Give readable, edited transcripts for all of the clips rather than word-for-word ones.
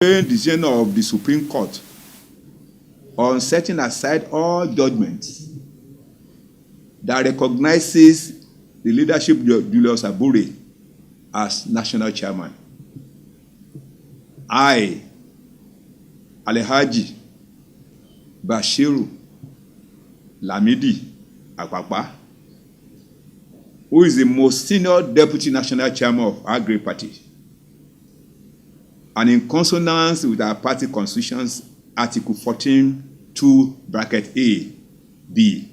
Decision of the Supreme Court on setting aside all judgments that recognizes the leadership of Julius Abure as national chairman. I, Alhaji Bashiru Lameidi Apapa, who is the most senior deputy national chairman of our great party, and in consonance with our party constitution's Article 14(2)(a), B,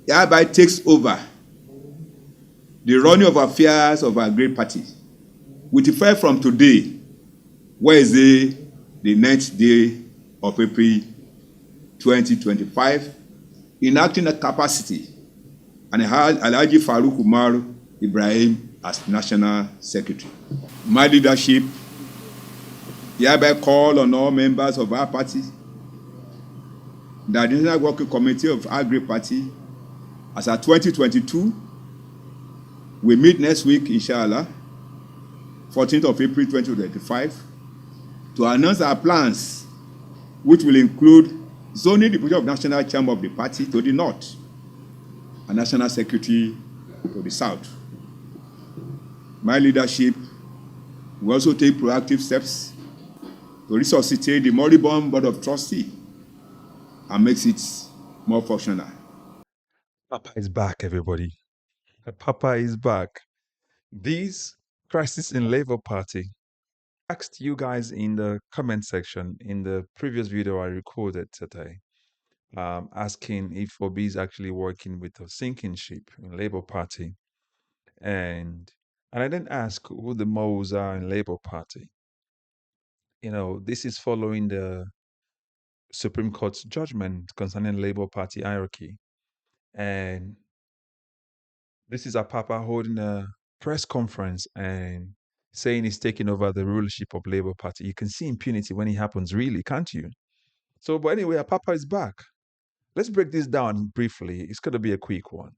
hereby takes over the running of affairs of our great party with effect from today, Wednesday, the 9th day of April 2025, in acting a capacity, and Alhaji Faruk Kumaru Ibrahim as National Secretary. My leadership hereby call on all members of our party, the National Working Committee of our great party, as our 2022, we meet next week, inshallah, 14th of April 2025, to announce our plans, which will include zoning the position of national chairman of the party to the north and national secretary to the south. My leadership will also take proactive steps to resuscitate the moribund board of trustees and makes it more functional. Papa is back, everybody. Papa is back. These crisis in Labour Party. Asked you guys in the comment section in the previous video I recorded today, asking if Obi is actually working with a sinking ship in Labour Party, and I didn't ask who the moles are in Labour Party. You know, this is following the Supreme Court's judgment concerning Labour Party hierarchy, and this is Apapa holding a press conference and saying he's taking over the rulership of Labour Party. You can see impunity when it happens, really, can't you? So, but anyway, Apapa is back. Let's break this down briefly. It's going to be a quick one.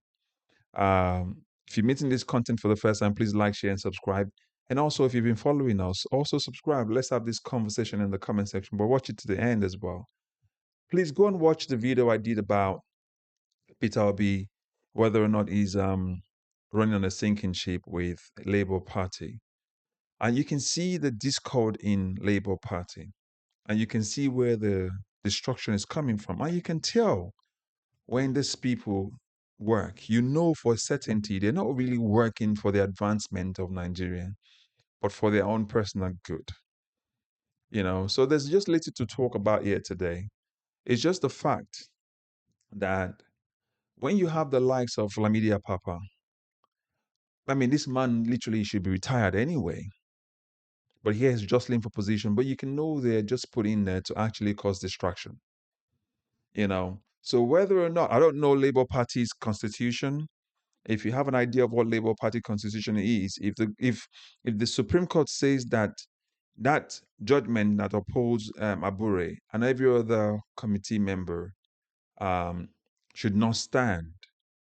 If you're meeting this content for the first time, please like, share, and subscribe. And also, if you've been following us, also subscribe. Let's have this conversation in the comment section, but watch it to the end as well. Please go and watch the video I did about Peter Obi, whether or not he's running on a sinking ship with Labour Party. And you can see the discord in Labour Party. And you can see where the destruction is coming from. And you can tell when these people work, you know for certainty, they're not really working for the advancement of Nigeria, but for their own personal good. You know, so there's just little to talk about here today. It's just the fact that when you have the likes of Lamidi Apapa, I mean, this man literally should be retired anyway. But he is jostling for position. But you can know they're just put in there to actually cause distraction. You know, so whether or not I don't know Labour Party's constitution. If you have an idea of what Labour Party constitution is, if the Supreme Court says that that judgment that upholds Abure and every other committee member should not stand,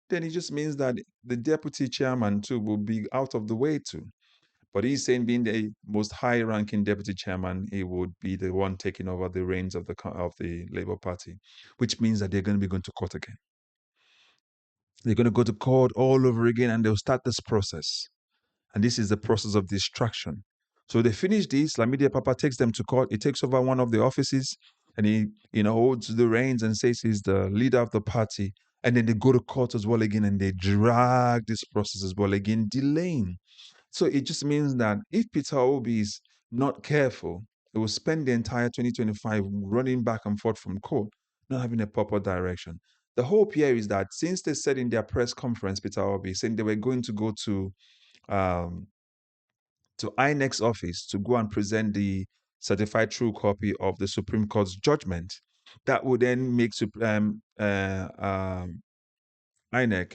then it just means that the deputy chairman too will be out of the way too. But he's saying, being the most high-ranking deputy chairman, he would be the one taking over the reins of the Labour Party, which means that they're going to be going to court again. They're going to go to court all over again, and they'll start this process. And this is the process of distraction. So they finish this. Lamidi Apapa takes them to court. He takes over one of the offices, and he, holds the reins and says he's the leader of the party. And then they go to court as well again, and they drag this process as well again, delaying. So it just means that if Peter Obi is not careful, he will spend the entire 2025 running back and forth from court, not having a proper direction. The hope here is that since they said in their press conference, Peter Obi, saying they were going to go to INEC's office to go and present the certified true copy of the Supreme Court's judgment, that would then make INEC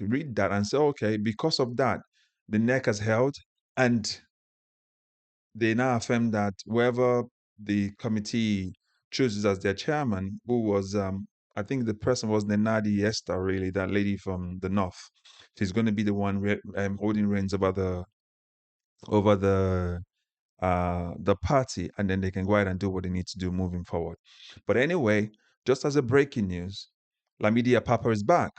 read that and say, okay, because of that, the NEC has held, and they now affirm that whoever the committee chooses as their chairman, who was, I think the person was Nenadi Esther, really, that lady from the north. She's going to be the one holding reins over the the party, and then they can go ahead and do what they need to do moving forward. But anyway, just as a breaking news, Lamidi Apapa is back.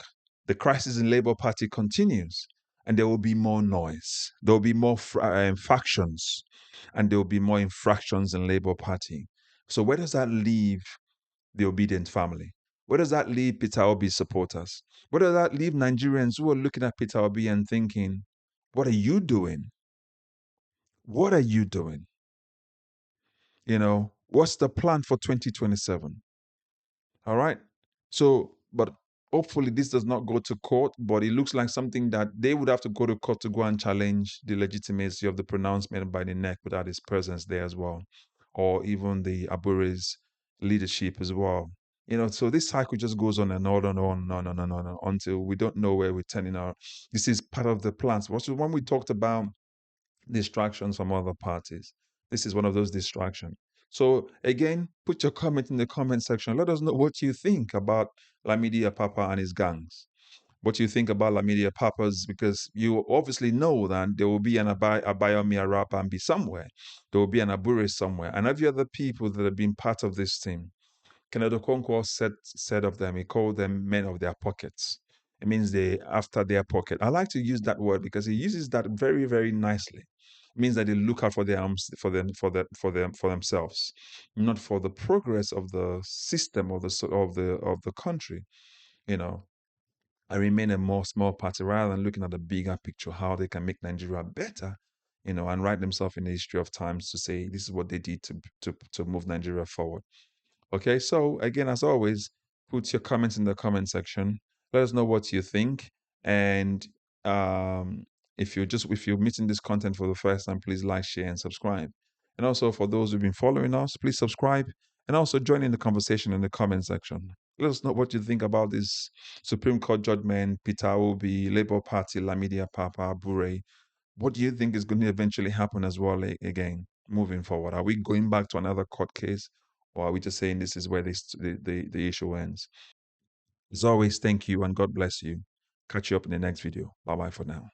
The crisis in Labour Party continues, and there will be more noise. There will be more factions, and there will be more infractions in Labour Party. So where does that leave the Obidient family? Where does that leave Peter Obi supporters? Where does that leave Nigerians who are looking at Peter Obi and thinking, what are you doing? What are you doing? What's the plan for 2027? All right. So, but hopefully this does not go to court, but it looks like something that they would have to go to court to go and challenge the legitimacy of the pronouncement by the INEC without his presence there as well, or even the Abure's leadership as well. So this cycle just goes on and on and on and on and on and on until we don't know where we're turning out. This is part of the plans. Also, when we talked about distractions from other parties, this is one of those distractions. So again, put your comment in the comment section. Let us know what you think about Lamidi Apapa and his gangs. What you think about Lamidi Apapa's, because you obviously know that there will be an Abayomi Arapambi somewhere. There will be an Abure somewhere. And every other people that have been part of this team. Kenneth Okonkwo said of them, he called them men of their pockets. It means they after their pocket. I like to use that word because he uses that very, very nicely. It means that they look out for their for themselves, not for the progress of the system of the country. I remain a more small party rather than looking at the bigger picture, how they can make Nigeria better, and write themselves in the history of times to say this is what they did to move Nigeria forward. Okay, so again, as always, put your comments in the comment section. Let us know what you think. And if you're meeting this content for the first time, please like, share, and subscribe. And also for those who've been following us, please subscribe and also join in the conversation in the comment section. Let us know what you think about this Supreme Court judgment, Peter Obi, Labour Party, Lamidi Apapa, Abure. What do you think is going to eventually happen as well again, moving forward? Are we going back to another court case? Or are we just saying this is where the issue ends? As always, thank you and God bless you. Catch you up in the next video. Bye bye for now.